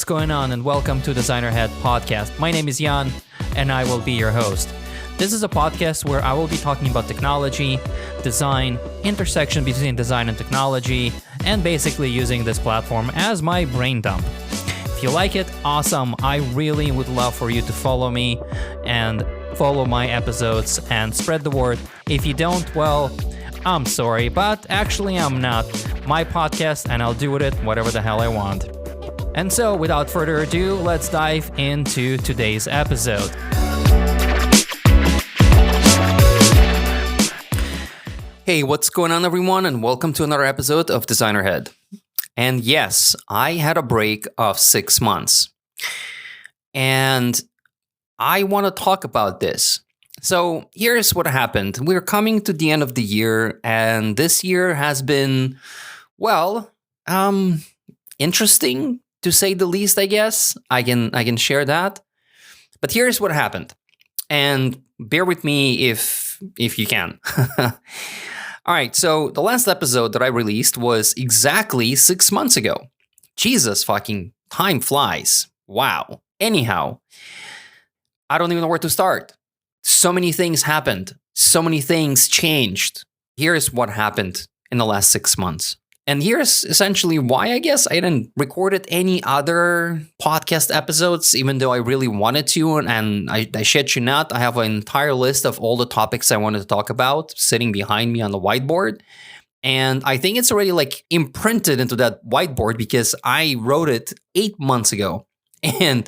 what's going on, and welcome to Designer Head Podcast. My name is Jan, and I will be your host. This is a podcast where I will be talking about technology, design, intersection between design and technology, and basically using this platform as my brain dump. If you like it, awesome. I really would love for you to follow me and follow my episodes and spread the word. If you don't, well, I'm sorry, but actually I'm not. My podcast, and I'll do with it whatever the hell I want. And so, without further ado, let's dive into today's episode. Hey, what's going on, everyone, and welcome to another episode of Designer Head. And yes, I had a break of 6 months. And I want to talk about this. So here's what happened. We're coming to the end of the year, and this year has been, well, interesting to say the least, I guess. I can share that. But here's what happened. And bear with me if you can. All right, so the last episode that I released was exactly 6 months ago. Jesus fucking time flies. Wow. Anyhow, I don't even know where to start. So many things happened. So many things changed. Here's what happened in the last 6 months. And here's essentially why I guess I didn't record any other podcast episodes, even though I really wanted to. And I shit you not, I have an entire list of all the topics I wanted to talk about sitting behind me on the whiteboard. And I think it's already like imprinted into that whiteboard because I wrote it 8 months ago and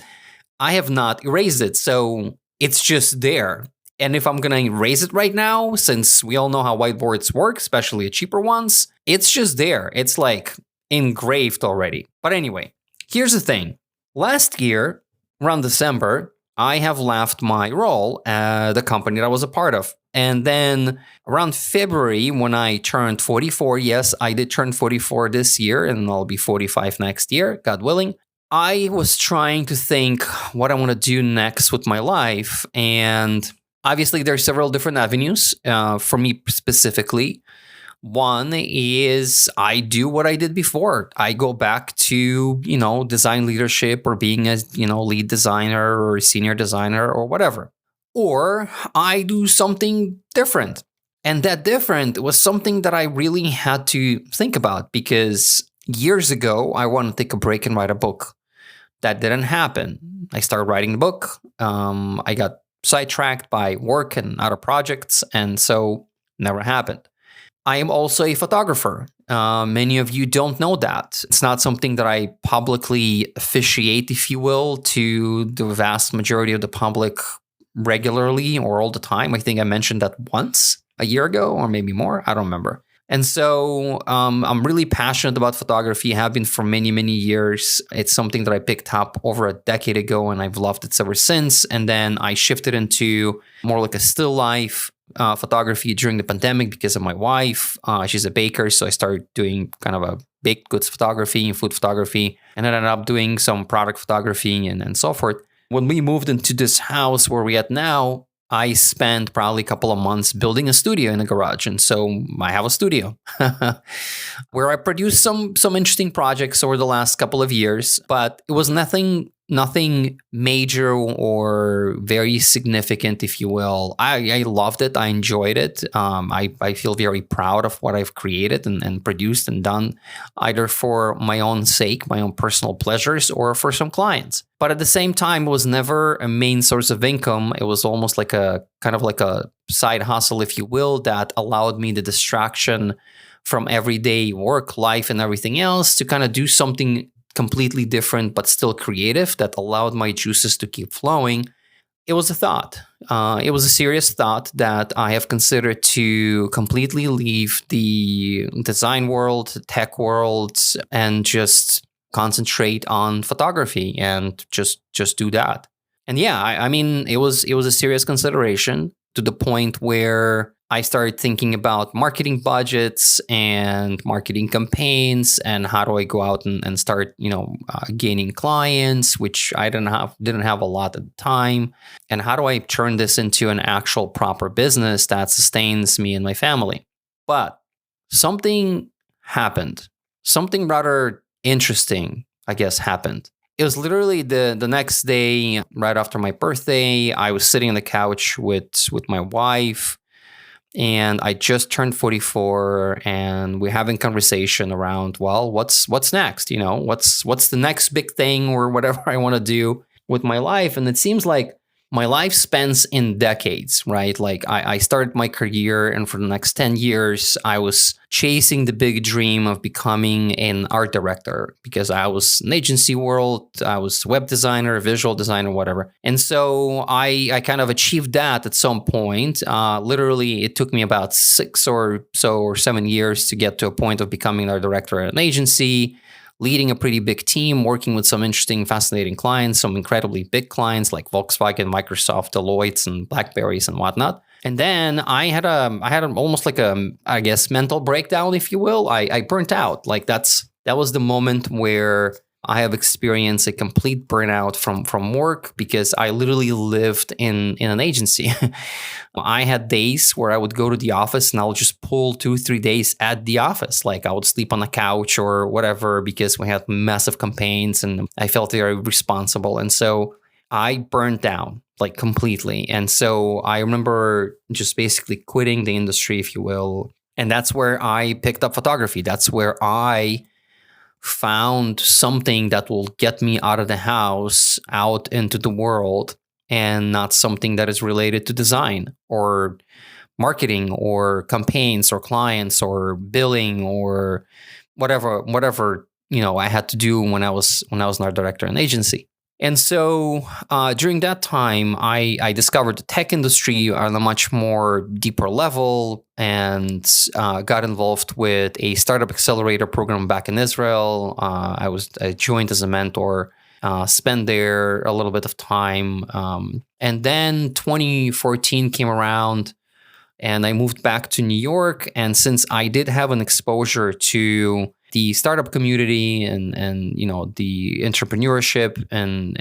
I have not erased it. So it's just there. And if I'm going to erase it right now, since we all know how whiteboards work, especially cheaper ones, it's just there. It's like engraved already. But anyway, here's the thing. Last year, around December, I have left my role at the company that I was a part of. And then around February, when I turned 44, yes, I did turn 44 this year, and I'll be 45 next year, God willing. I was trying to think what I want to do next with my life. And obviously, there are several different avenues for me specifically. One is I do what I did before. I go back to, design leadership or being a, lead designer or senior designer or whatever. Or I do something different. And that different was something that I really had to think about because years ago, I wanted to take a break and write a book. That didn't happen. I started writing the book. I got sidetracked by work and other projects, and so never happened. I am also a photographer. Many of you don't know that. It's not something that I publicly officiate, if you will, to the vast majority of the public regularly or all the time. I think I mentioned that once a year ago or maybe more. I don't remember. And so I'm really passionate about photography, have been for many, many years. It's something that I picked up over a decade ago, and I've loved it ever since. And then I shifted into more like a still life photography during the pandemic because of my wife. She's a baker, so I started doing kind of a baked goods photography and food photography, and then ended up doing some product photography and so forth. When we moved into this house where we're at now, I spent probably a couple of months building a studio in a garage. And so I have a studio where I produced some interesting projects over the last couple of years, but it was nothing major or very significant, if you will. I loved it. I enjoyed it. I feel very proud of what I've created and produced and done, either for my own sake, my own personal pleasures, or for some clients. But at the same time, it was never a main source of income. It was almost like a kind of like a side hustle, if you will, that allowed me the distraction from everyday work, life, and everything else to kind of do something completely different, but still creative that allowed my juices to keep flowing. It was a thought. It was a serious thought that I have considered to completely leave the design world, tech world, and just concentrate on photography and just do that. And yeah, I mean, it was a serious consideration to the point where I started thinking about marketing budgets and marketing campaigns and how do I go out and start, gaining clients, which I didn't have a lot at the time. And how do I turn this into an actual proper business that sustains me and my family? But something happened. Something rather interesting, I guess, happened. It was literally the next day, right after my birthday. I was sitting on the couch with my wife, and I just turned 44, and we're having conversation around, well, what's next? What's the next big thing or whatever I want to do with my life? And it seems like my life spans in decades, right? Like I started my career, and for the next 10 years, I was chasing the big dream of becoming an art director because I was in agency world, I was web designer, visual designer, whatever. And so I kind of achieved that at some point. Literally, it took me about 6 or 7 years to get to a point of becoming an art director at an agency, leading a pretty big team, working with some interesting, fascinating clients, some incredibly big clients like Volkswagen, Microsoft, Deloitte, and BlackBerries and whatnot. And then I had almost like I guess, mental breakdown, if you will. I burnt out. Like that was the moment where I have experienced a complete burnout from work because I literally lived in an agency. I had days where I would go to the office and I would just pull 2-3 days at the office. Like I would sleep on the couch or whatever because we had massive campaigns and I felt very responsible. And so I burned down like completely. And so I remember just basically quitting the industry, if you will. And that's where I picked up photography. That's where I found something that will get me out of the house, out into the world, and not something that is related to design or marketing or campaigns or clients or billing or whatever I had to do when I was an art director in an agency. And so during that time, I discovered the tech industry on a much more deeper level and got involved with a startup accelerator program back in Israel. I joined as a mentor, spent there a little bit of time. And then 2014 came around and I moved back to New York. And since I did have an exposure to the startup community and the entrepreneurship and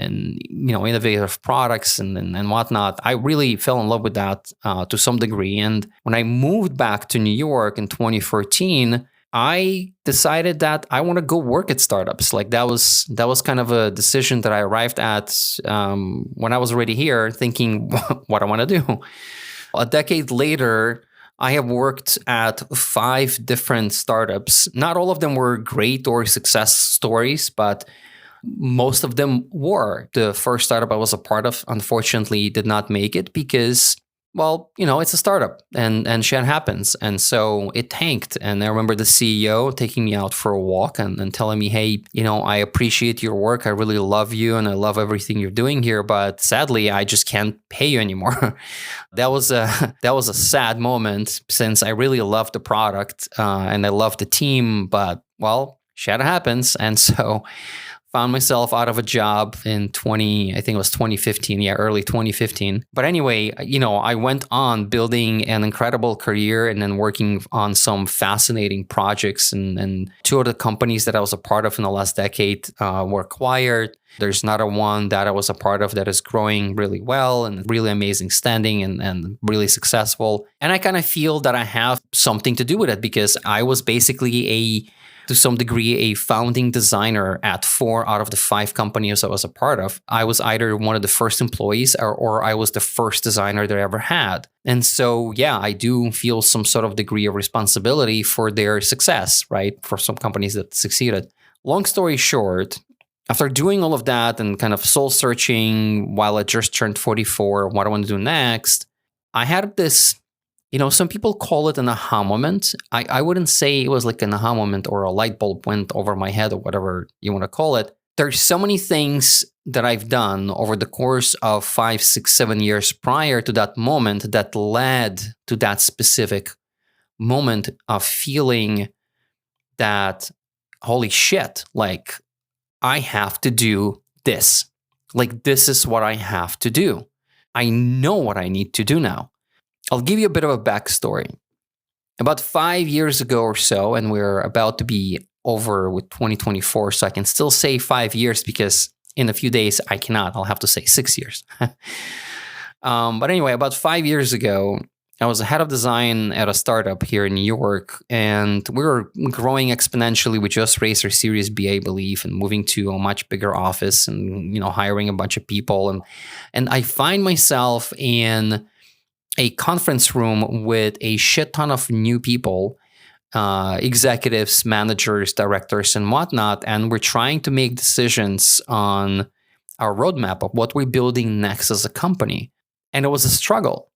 innovative products and whatnot, I really fell in love with that to some degree. And when I moved back to New York in 2014, I decided that I want to go work at startups. Like that was kind of a decision that I arrived at when I was already here, thinking what I want to do. A decade later, I have worked at 5 different startups. Not all of them were great or success stories, but most of them were. The first startup I was a part of, unfortunately, did not make it because, well, it's a startup and shit happens. And so it tanked. And I remember the CEO taking me out for a walk and telling me, hey, I appreciate your work. I really love you and I love everything you're doing here. But sadly, I just can't pay you anymore. That was a sad moment since I really loved the product and I loved the team. But, well, shit happens. And so found myself out of a job in 2015. Yeah, early 2015. But anyway, I went on building an incredible career and then working on some fascinating projects. And 2 of the companies that I was a part of in the last decade were acquired. There's another one that I was a part of that is growing really well and really amazing standing and really successful. And I kind of feel that I have something to do with it because I was basically to some degree, a founding designer at 4 out of the 5 companies I was a part of. I was either one of the first employees or I was the first designer that I ever had. And so, yeah, I do feel some sort of degree of responsibility for their success, right? For some companies that succeeded. Long story short, after doing all of that and kind of soul searching while I just turned 44, what I want to do next, I had this, some people call it an aha moment. I wouldn't say it was like an aha moment or a light bulb went over my head or whatever you want to call it. There's so many things that I've done over the course of 5, 6, 7 years prior to that moment that led to that specific moment of feeling that, holy shit, like I have to do this. Like this is what I have to do. I know what I need to do now. I'll give you a bit of a backstory. About 5 years ago or so, and we're about to be over with 2024, so I can still say 5 years because in a few days I cannot. I'll have to say 6 years. But anyway, about 5 years ago, I was a head of design at a startup here in New York, and we were growing exponentially. We just raised our Series B, I believe, and moving to a much bigger office, and hiring a bunch of people. And I find myself in a conference room with a shit ton of new people, executives, managers, directors, and whatnot, and we're trying to make decisions on our roadmap of what we're building next as a company. And it was a struggle.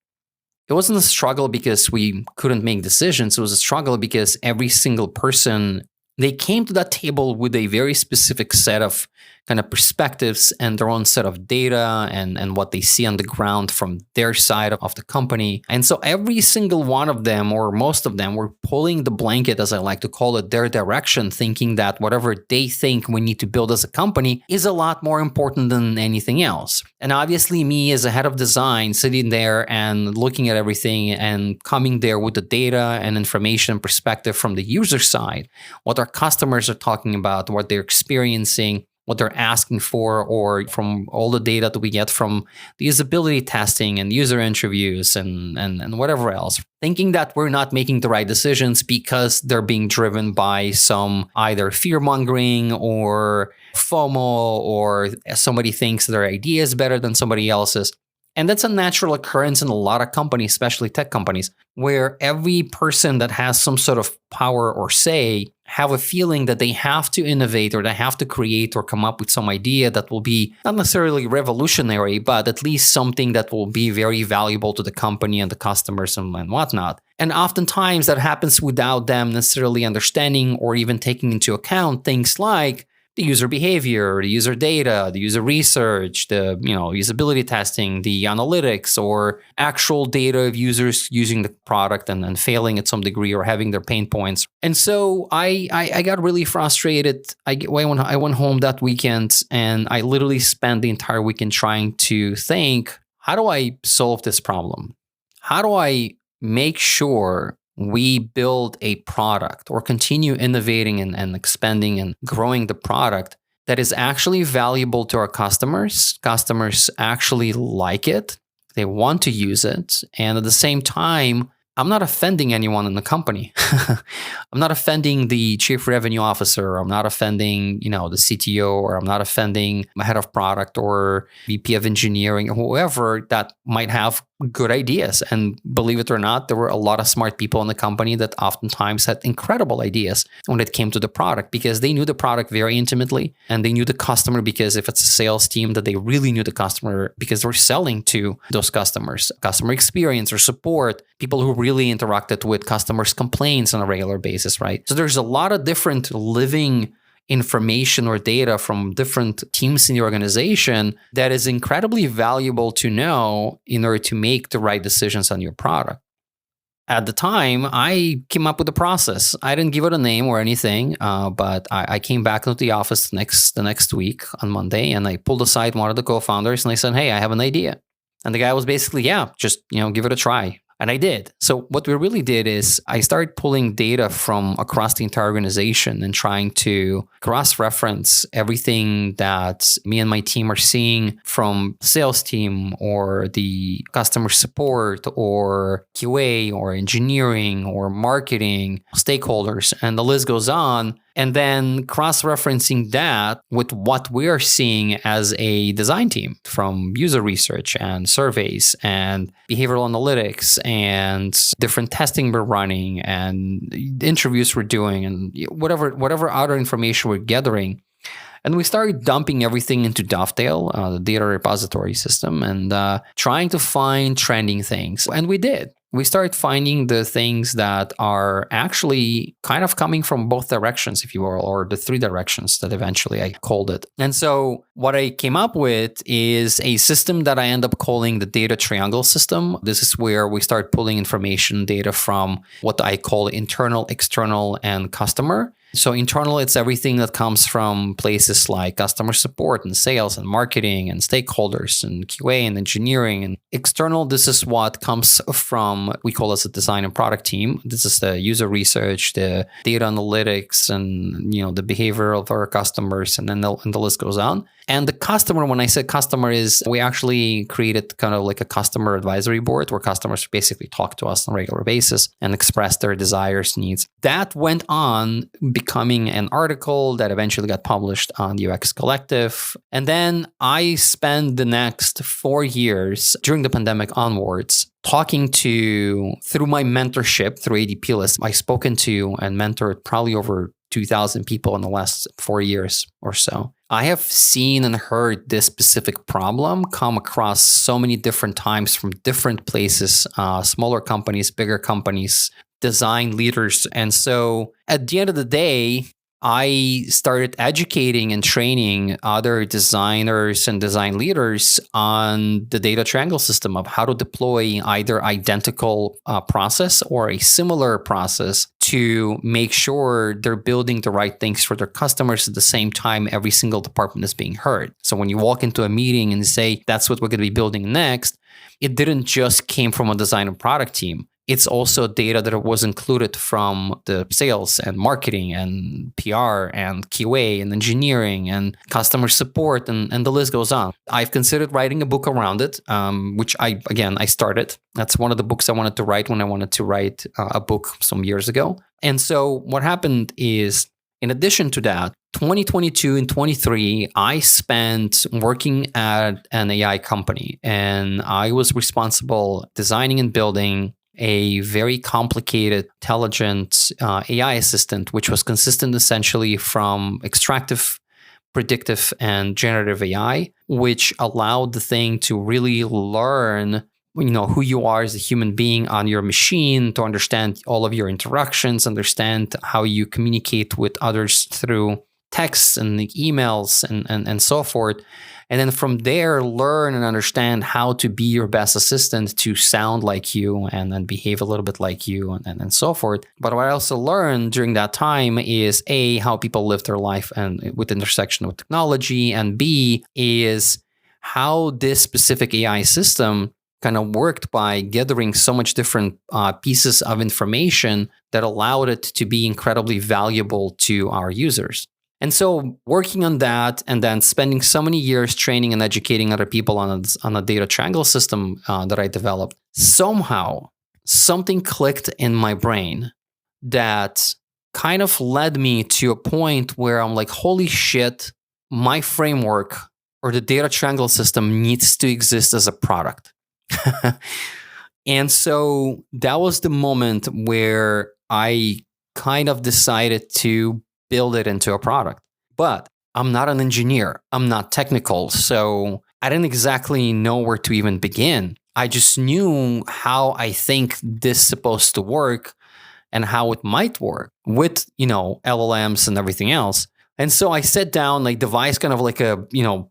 It wasn't a struggle because we couldn't make decisions. It was a struggle because every single person, they came to that table with a very specific set of kind of perspectives and their own set of data and what they see on the ground from their side of the company. And so every single one of them, or most of them, were pulling the blanket, as I like to call it, their direction, thinking that whatever they think we need to build as a company is a lot more important than anything else. And obviously me as a head of design, sitting there and looking at everything and coming there with the data and information and perspective from the user side, what our customers are talking about, what they're experiencing, what they're asking for, or from all the data that we get from the usability testing and user interviews and whatever else, thinking that we're not making the right decisions because they're being driven by some either fear-mongering or FOMO, or somebody thinks their idea is better than somebody else's. And that's a natural occurrence in a lot of companies, especially tech companies, where every person that has some sort of power or say have a feeling that they have to innovate, or they have to create or come up with some idea that will be not necessarily revolutionary, but at least something that will be very valuable to the company and the customers and whatnot. And oftentimes that happens without them necessarily understanding or even taking into account things like the user behavior, the user data, the user research, the usability testing, the analytics, or actual data of users using the product and failing at some degree or having their pain points. And so I got really frustrated. I went home that weekend and I literally spent the entire weekend trying to think, how do I solve this problem? How do I make sure we build a product or continue innovating and expanding and growing the product that is actually valuable to our customers? Customers actually like it. They want to use it. And at the same time, I'm not offending anyone in the company. I'm not offending the chief revenue officer. I'm not offending, the CTO, or I'm not offending my head of product or VP of engineering, or whoever that might have good ideas. And believe it or not, there were a lot of smart people in the company that oftentimes had incredible ideas when it came to the product, because they knew the product very intimately and they knew the customer, because if it's a sales team, that they really knew the customer because they're selling to those customers, customer experience or support, people who really interacted with customers' complaints on a regular basis, right? So there's a lot of different living information or data from different teams in the organization that is incredibly valuable to know in order to make the right decisions on your product. At the time, I came up with a process. I didn't give it a name or anything, but I came back into the office the next week on Monday, and I pulled aside one of the co-founders and I said, "Hey, I have an idea." And the guy was basically, "Yeah, just give it a try." And I did. So what we really did is I started pulling data from across the entire organization and trying to cross-reference everything that me and my team are seeing from the sales team or the customer support or QA or engineering or marketing stakeholders, and the list goes on. And then cross-referencing that with what we are seeing as a design team from user research and surveys and behavioral analytics and different testing we're running and interviews we're doing and whatever other information we're gathering. And we started dumping everything into Dovetail, the data repository system, and trying to find trending things. And we did. We started finding the things that are actually kind of coming from both directions, if you will, or the three directions that eventually I called it. And so what I came up with is a system that I end up calling the data triangle system. This is where we start pulling information data from what I call internal, external, and customer. So internal, it's everything that comes from places like customer support and sales and marketing and stakeholders and QA and engineering. And external, this is what comes from, we call us a design and product team. This is the user research, the data analytics, and the behavior of our customers, and then the list goes on. And the customer, when I said customer, is we actually created kind of like a customer advisory board where customers basically talk to us on a regular basis and express their desires, needs. That went on becoming an article that eventually got published on the UX Collective. And then I spent the next 4 years during the pandemic onwards talking through my mentorship through ADP List. I've spoken to and mentored probably over 2,000 people in the last 4 years or so. I have seen and heard this specific problem come across so many different times from different places, smaller companies, bigger companies, design leaders. And so at the end of the day, I started educating and training other designers and design leaders on the data triangle system of how to deploy either identical process or a similar process to make sure they're building the right things for their customers at the same time every single department is being heard. So when you walk into a meeting and say, that's what we're going to be building next, it didn't just came from a design and product team. It's also data that was included from the sales and marketing and PR and QA and engineering and customer support, and the list goes on. I've considered writing a book around it, which I started. That's one of the books I wanted to write when I wanted to write a book some years ago. And so what happened is, in addition to that, 2022 and 23, I spent working at an AI company, and I was responsible designing and building a very complicated, intelligent AI assistant, which was consistent essentially from extractive, predictive, and generative AI, which allowed the thing to really learn who you are as a human being on your machine, to understand all of your interactions, understand how you communicate with others through texts and emails and so forth. And then from there, learn and understand how to be your best assistant, to sound like you and then behave a little bit like you and so forth. But what I also learned during that time is A, how people live their life and with intersection with technology, and B, is how this specific AI system kind of worked by gathering so much different pieces of information that allowed it to be incredibly valuable to our users. And so working on that and then spending so many years training and educating other people on a data triangle system that I developed, somehow something clicked in my brain that kind of led me to a point where I'm like, holy shit, my framework or the data triangle system needs to exist as a product. And so that was the moment where I kind of decided to build it into a product. But I'm not an engineer. I'm not technical. So I didn't exactly know where to even begin. I just knew how I think this is supposed to work and how it might work with, LLMs and everything else. And so I sat down, devised kind of like a,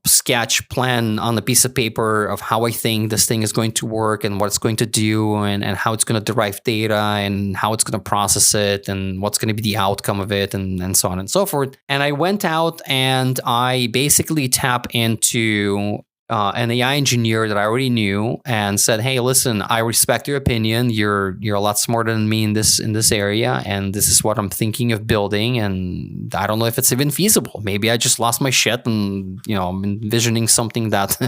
sketch plan on a piece of paper of how I think this thing is going to work and what it's going to do and how it's going to derive data and how it's going to process it and what's going to be the outcome of it and so on and so forth. And I went out and I basically tap into an AI engineer that I already knew and said, hey, listen, I respect your opinion. You're a lot smarter than me in this area. And this is what I'm thinking of building. And I don't know if it's even feasible. Maybe I just lost my shit and, I'm envisioning something that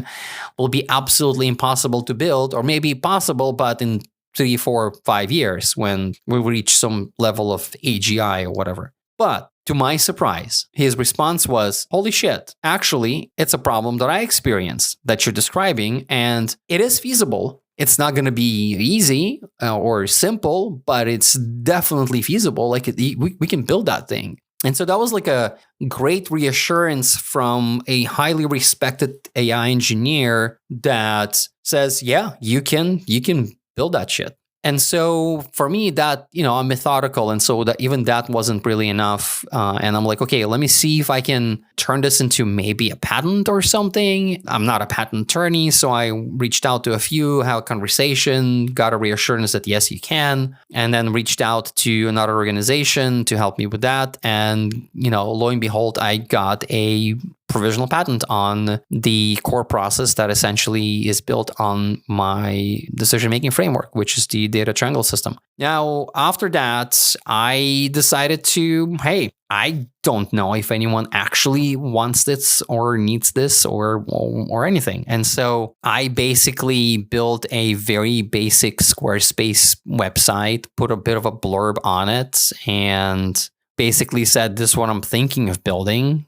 will be absolutely impossible to build, or maybe possible, but in 3, 4, 5 years when we reach some level of AGI or whatever. But to my surprise, his response was, holy shit, actually, it's a problem that I experienced that you're describing, and it is feasible. It's not going to be easy or simple, but it's definitely feasible. We can build that thing. And so that was like a great reassurance from a highly respected AI engineer that says, yeah, you can build that shit. And so for me, that, I'm methodical. And so that even that wasn't really enough. And I'm like, okay, let me see if I can turn this into maybe a patent or something. I'm not a patent attorney. So I reached out to a few, had a conversation, got a reassurance that yes, you can. And then reached out to another organization to help me with that. And, lo and behold, I got a provisional patent on the core process that essentially is built on my decision-making framework, which is the data triangle system. Now, after that, I decided hey, I don't know if anyone actually wants this or needs this or anything. And so I basically built a very basic Squarespace website, put a bit of a blurb on it, and basically said, this is what I'm thinking of building,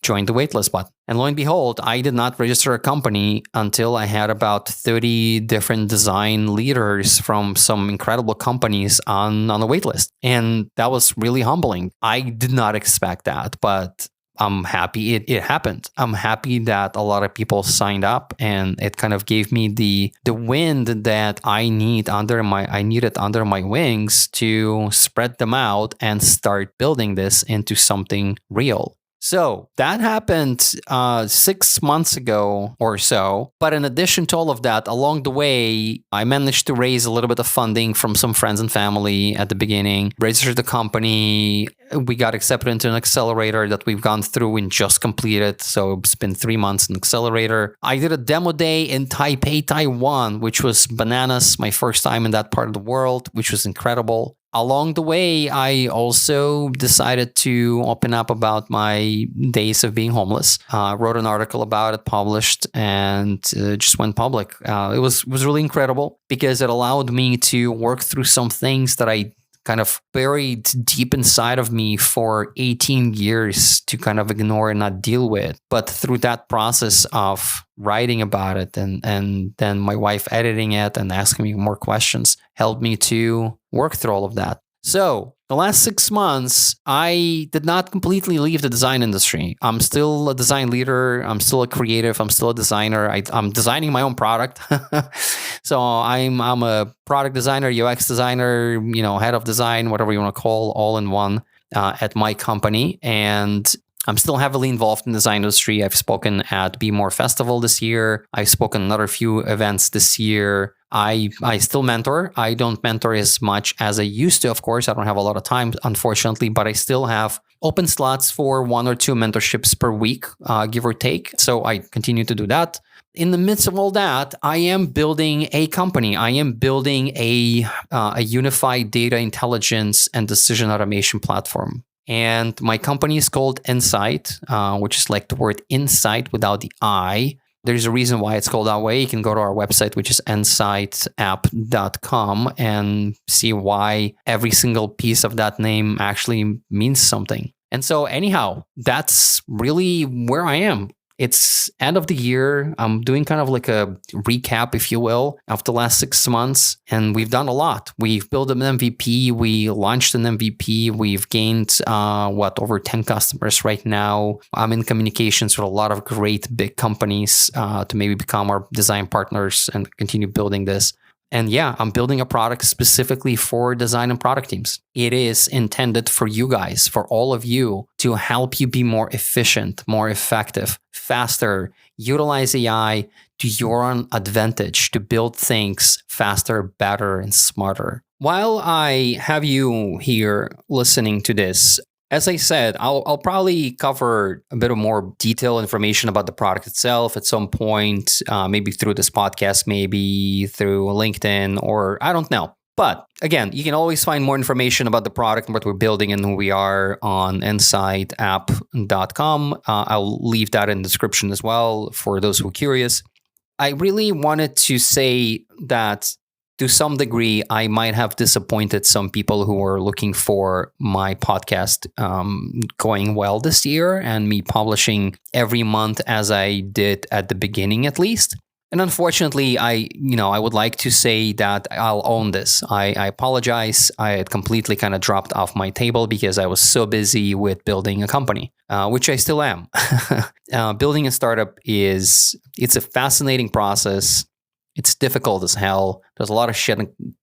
join the waitlist button. And lo and behold, I did not register a company until I had about 30 different design leaders from some incredible companies on the waitlist. And that was really humbling. I did not expect that, but I'm happy it happened. I'm happy that a lot of people signed up, and it kind of gave me the wind that I needed under my wings to spread them out and start building this into something real. So that happened 6 months ago or so. But in addition to all of that, along the way, I managed to raise a little bit of funding from some friends and family at the beginning, registered the company. We got accepted into an accelerator that we've gone through and just completed. So it's been 3 months in accelerator. I did a demo day in Taipei, Taiwan, which was bananas, my first time in that part of the world, which was incredible. Along the way, I also decided to open up about my days of being homeless. Wrote an article about it, published, and just went public. It was really incredible because it allowed me to work through some things that I kind of buried deep inside of me for 18 years to kind of ignore and not deal with. But through that process of writing about it and then my wife editing it and asking me more questions helped me to work through all of that. So the last 6 months, I did not completely leave the design industry. I'm still a design leader. I'm still a creative. I'm still a designer. I'm designing my own product. So I'm a product designer, UX designer, head of design, whatever you want to call, all in one at my company. And I'm still heavily involved in the design industry. I've spoken at Be More Festival this year. I've spoken at another few events this year. I still mentor. I don't mentor as much as I used to, of course. I don't have a lot of time, unfortunately, but I still have open slots for 1 or 2 mentorships per week, give or take. So I continue to do that. In the midst of all that, I am building a company. I am building a unified data intelligence and decision automation platform. And my company is called Insight, which is like the word insight without the I. There's a reason why it's called that way. You can go to our website, which is insightsapp.com, and see why every single piece of that name actually means something. And so anyhow, that's really where I am. It's end of the year. I'm doing kind of like a recap, if you will, of the last 6 months. And we've done a lot. We've built an MVP. We launched an MVP. We've gained, over 10 customers right now. I'm in communications with a lot of great big companies to maybe become our design partners and continue building this. And yeah, I'm building a product specifically for design and product teams. It is intended for you guys, for all of you, to help you be more efficient, more effective, faster, utilize AI to your own advantage to build things faster, better, and smarter. While I have you here listening to this, as I said, I'll probably cover a bit of more detailed information about the product itself at some point, maybe through this podcast, maybe through LinkedIn, or I don't know. But again, you can always find more information about the product and what we're building and who we are on insightsapp.com. I'll leave that in the description as well for those who are curious. I really wanted to say that to some degree, I might have disappointed some people who were looking for my podcast going well this year and me publishing every month as I did at the beginning, at least. And unfortunately, I would like to say that I'll own this. I apologize. I had completely kind of dropped off my table because I was so busy with building a company, which I still am. Building a startup it's a fascinating process. It's difficult as hell. There's a lot of shit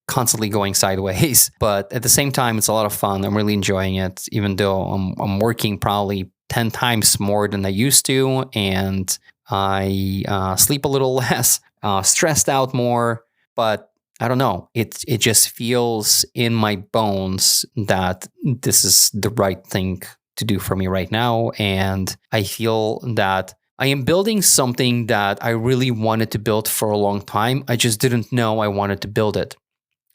constantly going sideways, but at the same time, it's a lot of fun. I'm really enjoying it, even though I'm working probably 10 times more than I used to, and I sleep a little less, stressed out more, but I don't know. It just feels in my bones that this is the right thing to do for me right now, and I feel that I am building something that I really wanted to build for a long time. I just didn't know I wanted to build it.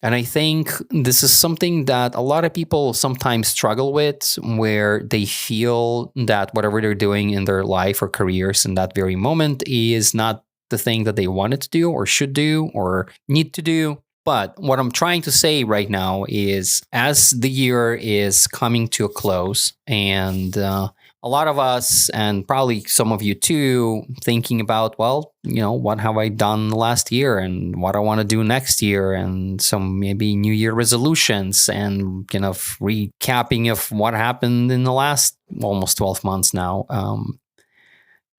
And I think this is something that a lot of people sometimes struggle with, where they feel that whatever they're doing in their life or careers in that very moment is not the thing that they wanted to do or should do or need to do. But what I'm trying to say right now is, as the year is coming to a close, and a lot of us, and probably some of you too, thinking about, well, what have I done last year and what I want to do next year, and some maybe New Year resolutions, and kind of recapping of what happened in the last almost 12 months now.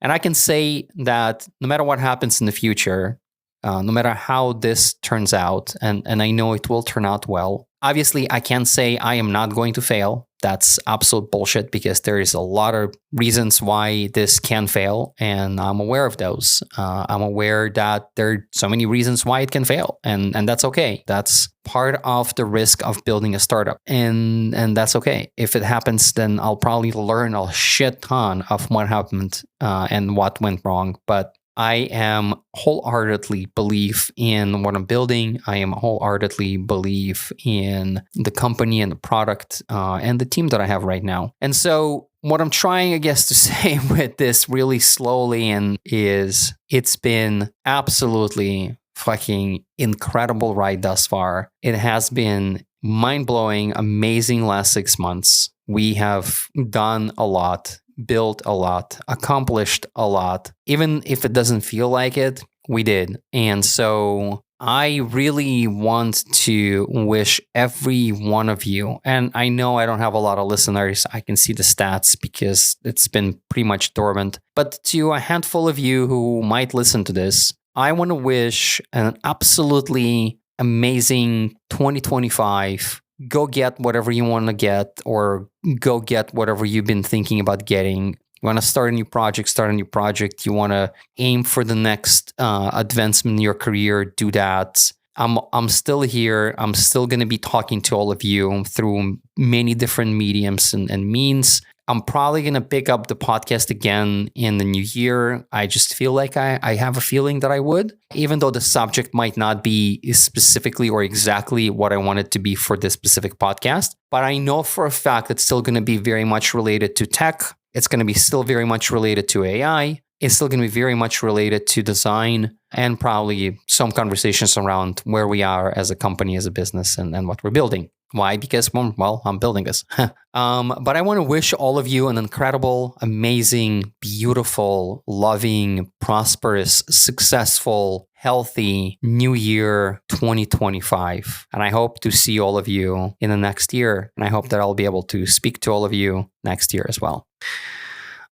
And I can say that no matter what happens in the future, no matter how this turns out, and I know it will turn out well. Obviously, I can't say I am not going to fail. That's absolute bullshit, because there is a lot of reasons why this can fail, and I'm aware of those. I'm aware that there are so many reasons why it can fail, and that's okay. That's part of the risk of building a startup, and that's okay. If it happens, then I'll probably learn a shit ton of what happened and what went wrong. But I am wholeheartedly believe in what I'm building. I am wholeheartedly believe in the company and the product and the team that I have right now. And so what I'm trying, I guess, to say with this really slowly and is it's been absolutely fucking incredible ride thus far. It has been mind-blowing, amazing last 6 months. We have done a lot, built a lot, accomplished a lot. Even if it doesn't feel like it, we did. And so I really want to wish every one of you, and I know I don't have a lot of listeners, I can see the stats because it's been pretty much dormant, but to a handful of you who might listen to this, I want to wish an absolutely amazing 2025. Go get whatever you want to get, or go get whatever you've been thinking about getting. You want to start a new project. You want to aim for the next advancement in your career, do that. I'm still here. I'm still going to be talking to all of you through many different mediums and means. I'm probably going to pick up the podcast again in the new year. I just feel like I have a feeling that I would, even though the subject might not be specifically or exactly what I want it to be for this specific podcast. But I know for a fact it's still going to be very much related to tech. It's going to be still very much related to AI. It's still going to be very much related to design, and probably some conversations around where we are as a company, as a business, and what we're building. Why? Because, well, I'm building this. But I want to wish all of you an incredible, amazing, beautiful, loving, prosperous, successful, healthy New Year 2025. And I hope to see all of you in the next year. And I hope that I'll be able to speak to all of you next year as well.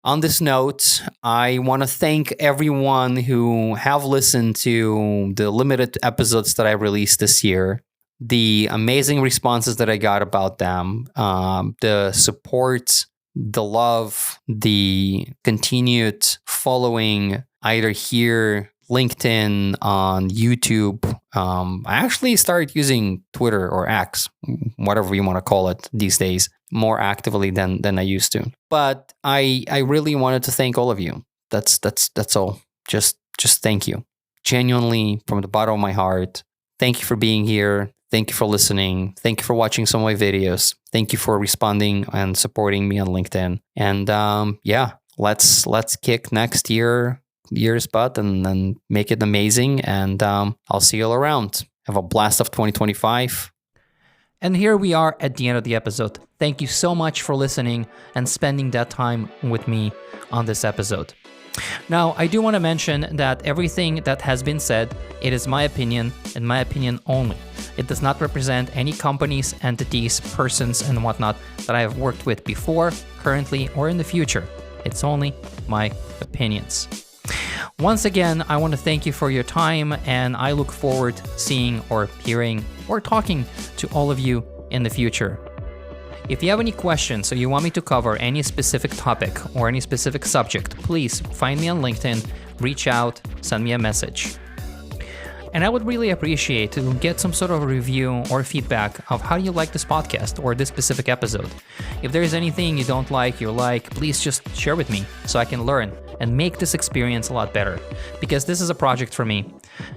On this note, I want to thank everyone who have listened to the limited episodes that I released this year. The amazing responses that I got about them, the support, the love, the continued following, either here, LinkedIn, on YouTube. I actually started using Twitter or X, whatever you want to call it these days, more actively than I used to. But I really wanted to thank all of you. That's all. Just thank you. Genuinely, from the bottom of my heart, thank you for being here. Thank you for listening. Thank you for watching some of my videos. Thank you for responding and supporting me on LinkedIn. And let's kick next year's butt and make it amazing. And I'll see you all around. Have a blast of 2025. And here we are at the end of the episode. Thank you so much for listening and spending that time with me on this episode. Now, I do want to mention that everything that has been said, it is my opinion and my opinion only. It does not represent any companies, entities, persons, and whatnot that I have worked with before, currently, or in the future. It's only my opinions. Once again, I want to thank you for your time, and I look forward to seeing or hearing or talking to all of you in the future. If you have any questions or you want me to cover any specific topic or any specific subject, please find me on LinkedIn, reach out, send me a message. And I would really appreciate to get some sort of a review or feedback of how you like this podcast or this specific episode. If there is anything you don't like, you like, please just share with me so I can learn and make this experience a lot better, because this is a project for me.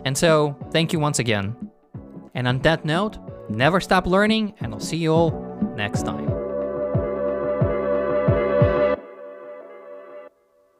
And so, thank you once again. And on that note, never stop learning, and I'll see you all next time.